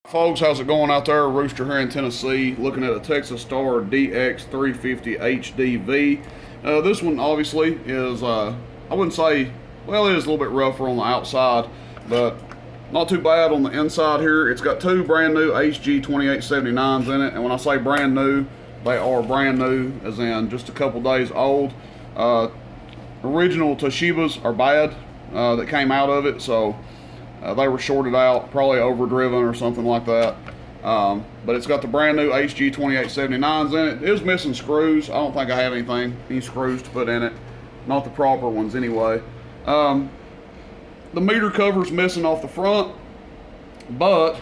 Folks, how's it going out there? Rooster here in Tennessee, looking at a Texas Star DX350 HDV. This one obviously is, I wouldn't say, well, it is a little bit rougher on the outside, but not too bad on the inside here. It's got two brand new HG2879s in it, and when I say brand new, they are brand new, as in just a couple days old. Original Toshibas are bad that came out of it, so they were shorted out, probably overdriven or something like that. But it's got the brand new HG2879s in it. It is missing screws. I don't think I have any screws to put in it. Not the proper ones anyway. The meter cover's missing off the front, but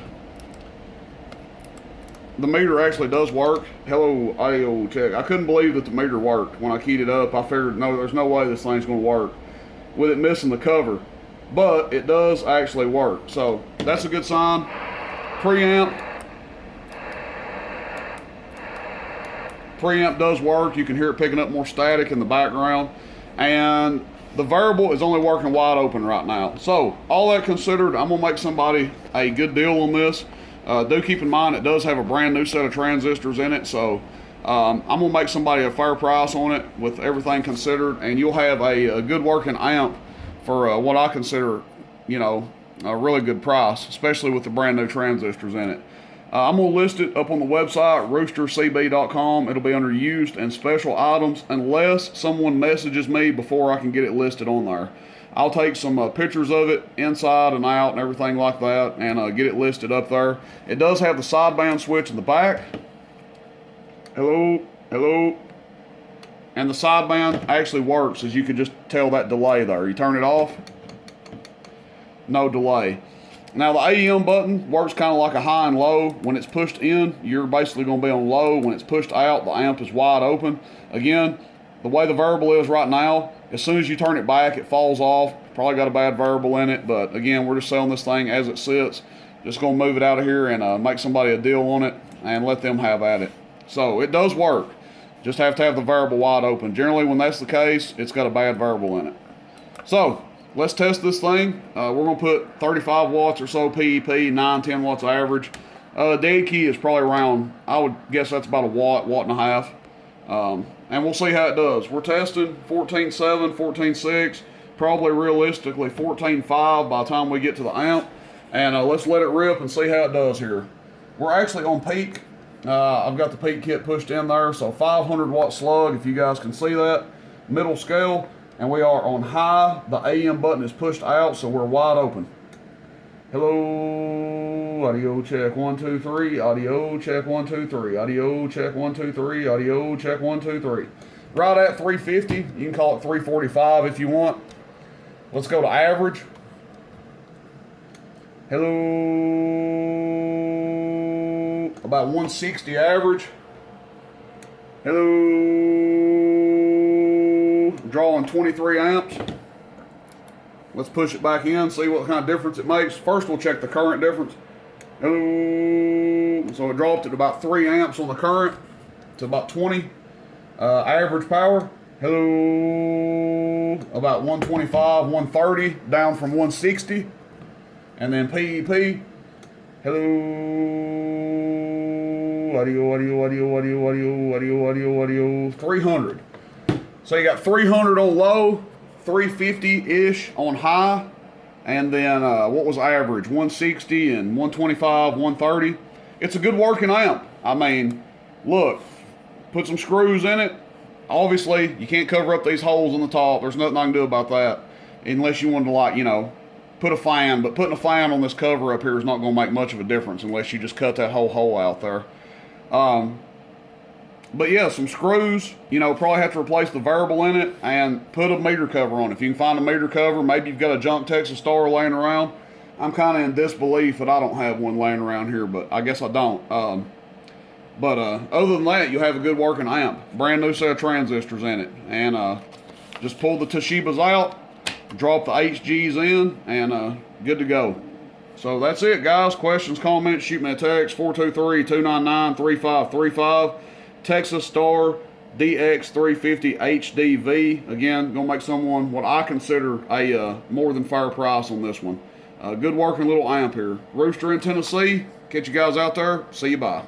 the meter actually does work. Hello, audio check. I couldn't believe that the meter worked when I keyed it up. I figured, no, there's no way this thing's going to work with it missing the cover. But it does actually work, so that's a good sign. Preamp does work. You can hear it picking up more static in the background, and the variable is only working wide open right now. So all that considered, I'm gonna make somebody a good deal on this. Do keep in mind it does have a brand new set of transistors in it, so I'm gonna make somebody a fair price on it with everything considered, and you'll have a good working amp for what I consider, you know, a really good price, especially with the brand new transistors in it. I'm going to list it up on the website, roostercb.com. It'll be under used and special items unless someone messages me before I can get it listed on there. I'll take some pictures of it inside and out and everything like that, and get it listed up there. It does have the sideband switch in the back. Hello, hello. And the sideband actually works, as you can just tell that delay there. You turn it off, no delay. Now the AEM button works kind of like a high and low. When it's pushed in, you're basically going to be on low. When it's pushed out, the amp is wide open. Again, the way the variable is right now, as soon as you turn it back, it falls off. Probably got a bad variable in it, but again, we're just selling this thing as it sits. Just going to move it out of here and make somebody a deal on it and let them have at it. So it does work. Just have to have the variable wide open. Generally, when that's the case, it's got a bad variable in it. So let's test this thing. We're going to put 35 watts or so PEP, 9-10 watts average. Dead key is probably around, I would guess that's about a watt and a half. And we'll see how it does. We're testing 14.7, 14.6, probably realistically 14.5 by the time we get to the amp. And let's let it rip and see how it does here. We're actually on peak. I've got the peak kit pushed in there, so 500 watt slug, if you guys can see that, middle scale, and we are on high. The AM button is pushed out, so we're wide open. Hello, audio check 1 2 3, audio check 1 2 3, audio check 1 2 3, audio check 1 2 3. Right at 350, you can call it 345 if you want. Let's go to average. Hello. About 160 average. Hello. Drawing 23 amps. Let's push it back in, see what kind of difference it makes. First, we'll check the current difference. Hello. So it dropped at about 3 amps on the current to about 20. Average power. Hello. About 125, 130, down from 160. And then PEP. Hello. Audio, 300. So you got 300 on low, 350-ish on high, and then what was average? 160 and 125, 130. It's a good working amp. I mean, look, put some screws in it. Obviously, you can't cover up these holes in the top. There's nothing I can do about that, unless you wanted to, like, you know, put a fan. But putting a fan on this cover up here is not going to make much of a difference unless you just cut that whole hole out there. But yeah, some screws, you know, probably have to replace the variable in it and put a meter cover on it. If you can find a meter cover, maybe you've got a junk Texas Star laying around. I'm kind of in disbelief that I don't have one laying around here, but I guess I don't. But other than that, you have a good working amp. Brand new set of transistors in it. And just pull the Toshibas out, drop the HGs in, and good to go. So that's it, guys. Questions, comments, shoot me a text, 423-299-3535. Texas Star DX350 HDV. Again, gonna make someone what I consider a more than fair price on this one. Good working little amp here. Rooster in Tennessee. Catch you guys out there. See you, bye.